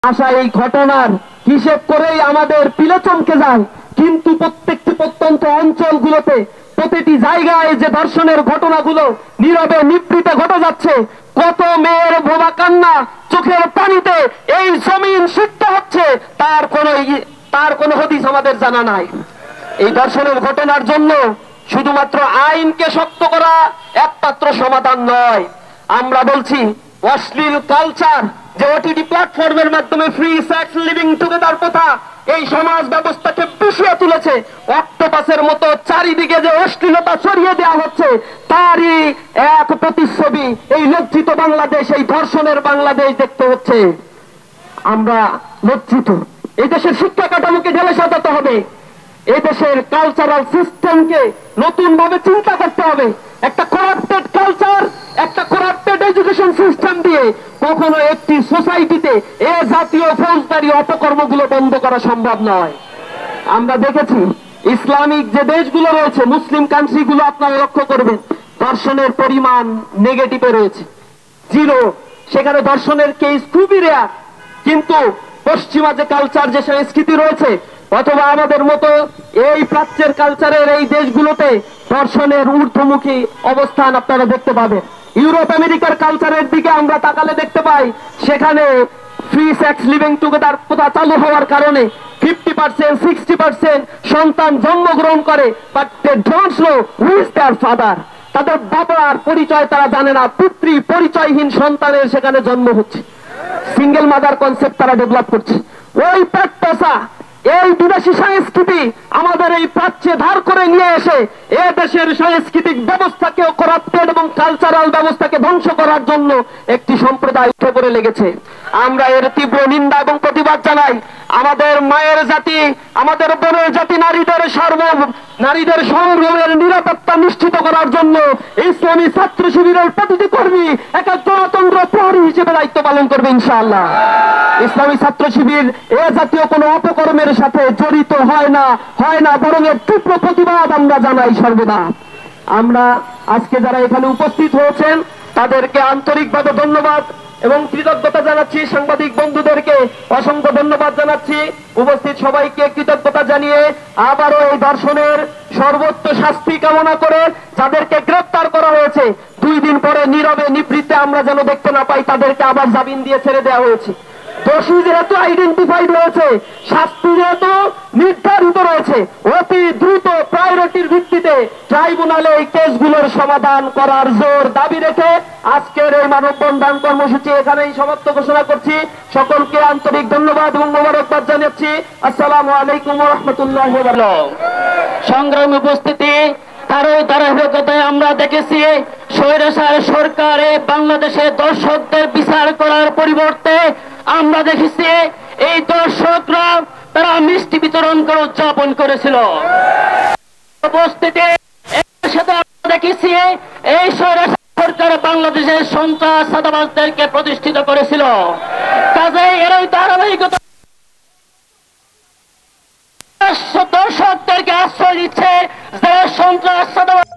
আসা এই ঘটনার হিসেব করেই আমাদের পিলে চমকে যায়। কিন্তু প্রত্যেকটি প্রত্যন্ত অঞ্চলগুলোতে প্রতিটি জায়গায় যে ধর্ষণের ঘটনাগুলো নীরবে নিভৃতে ঘটে যাচ্ছে, কত মেয়ের ভোবা কান্না চোখের পানিতে এই জমিন সিক্ত হচ্ছে, তার কোনো হদিস আমাদের জানা নাই। এই ধর্ষণের ঘটনার জন্য শুধুমাত্র আইনকে শক্ত করা একমাত্র সমাধান নয়। আমরা বলছি অশ্লীল কালচার যে ওটিটি প্ল্যাটফর্মের মাধ্যমে ফ্রি সেক্স লিভিং টুগেদার প্রথা এই সমাজ ব্যবস্থাকে পিছিয়ে তুলেছে। অক্টোপাসের মতো চারিদিকে যে অশ্লীলতা ছড়িয়ে দেওয়া হচ্ছে, তারই এক প্রতিচ্ছবি এই লজ্জিত বাংলাদেশ, এই ধর্ষণের বাংলাদেশ দেখতে হচ্ছে। আমরা লজ্জিত। এই দেশের শিক্ষা কাঠামোকে ঢেলে সাজাতে হবে, এই দেশের কালচারাল সিস্টেমকে নতুন ভাবে চিন্তা করতে হবে। একটা করাপ্টেড কালচার, একটা করাপ্টেড এডুকেশন সিস্টেম দিয়ে কখনো একটি সোসাইটিতে এ জাতীয় ফৌজদারি অপকর্মগুলো বন্ধ করা সম্ভব নয়। আমরা দেখেছি ইসলামিক যে দেশগুলো রয়েছে, মুসলিম কান্ট্রিগুলো আপনারা লক্ষ্য করবেন, ধর্ষণের পরিমাণ নেগেটিভে রয়েছে, জিরো। সেখানে ধর্ষণের কেস খুবই রেয়ার। কিন্তু পশ্চিমা যে কালচার, যে সংস্কৃতি রয়েছে, অথবা আমাদের মতো এই প্রাচ্যের কালচারের এই দেশগুলোতে ধর্ষণের ঊর্ধ্বমুখী অবস্থান আপনারা দেখতে পাবেন। ইউরোপ আমেরিকার কালচারের দিকে আমরা তাকালে দেখতে পাই, সেখানে ফ্রি সেক্স লিভিং টুগেদার প্রথা চালু হওয়ার কারণে 50%, 60% সন্তান জন্মগ্রহণ করে, but they don't know who is their father. তাদের বাবার পরিচয় তারা জানে না। পিতৃ পরিচয়হীন সন্তানের সেখানে জন্ম হচ্ছে। সিঙ্গেল মাদার কনসেপ্ট তারা ডেভেলপ করছে। ওই প্র্যাকটিসা, এই বিদেশি সংস্কৃতি আমাদের এই প্রাচ্যে ধার করে নিয়ে এসে এ দেশের সাংস্কৃতিক ব্যবস্থাকে করাপ্টেড এবং কালচারাল ব্যবস্থাকে ধ্বংস করার জন্য একটি সম্প্রদায় উঠে পড়ে লেগেছে। আমরা এর তীব্র নিন্দা এবং প্রতিবাদ জানাই। আমাদের মায়ের জাতি, আমাদের বোনের জাতি, নারীদের সংগ্রামের নিরাপত্তা নিশ্চিত করার জন্য ইসলামী ছাত্র শিবিরের প্রতিটি কর্মী এক গণতন্ত্র প্রহরী হিসেবে দায়িত্ব পালন করবে ইনশাআল্লাহ। ইসলামী ছাত্র শিবির এ জাতীয় কোনো অপকর্মের সাথে জড়িত হয় না, বরং এর তীব্র প্রতিবাদ আমরা জানাই সর্বদা। আমরা আজকে যারা এখানে উপস্থিত হয়েছেন তাদেরকে আন্তরিকভাবে ধন্যবাদ এবং কৃতজ্ঞতা জানাচ্ছি। সাংবাদিক বন্ধুদেরকে অসংখ্য ধন্যবাদ জানাচ্ছি। উপস্থিত সবাইকে কৃতজ্ঞতা জানিয়ে আবারও এই ধর্ষণের সর্বোচ্চ শাস্তি কামনা করে যাদেরকে গ্রেফতার করা হয়েছে, 2 দিন পরে নীরবে নিভৃতে আমরা যেন দেখতে না পাই, তাদেরকে আবার জামিন দিয়ে ছেড়ে দেওয়া হয়েছে। দোষী যেহেতু আইডেন্টিফাইড হয়েছে, শাস্তি যেহেতু নির্ধারিত রয়েছে, অতি দ্রুত প্রায়োরিটির ভিত্তিতে ট্রাইব্যুনালে এই কেসগুলোর সমাধান করার জোর দাবি রেখে আজকের এই মানববন্ধন কর্মসূচি এখানেই সমাপ্ত ঘোষণা করছি। সকলকে আন্তরিক ধন্যবাদ এবং মোবারকবাদ জানাচ্ছি। আসসালামু আলাইকুম ওয়া রাহমাতুল্লাহি ওয়া বারাকাতুহু। সংগ্রামী উপস্থিতি, তারও ধারাবাহিকতায় আমরা দেখেছি স্বৈরাচার সরকারে বাংলাদেশে দর্শকদের বিচার করার পরিবর্তে আমরা দেখেছি এই দর্শকরা তারা মিষ্টি বিতরণ করে উদযাপন করেছিল। উপস্থিতি সাথে আমরা দেখেছি এই স্বৈরাচার সরকার বাংলাদেশের সন্ত্রাস চাঁদাবাজদেরকে প্রতিষ্ঠিত করেছিল। কাজেই এরই ধারাবাহিকতা দর্শকদেরকে আশ্রয় দিচ্ছে যারা সন্ত্রাস চাঁদাবাজ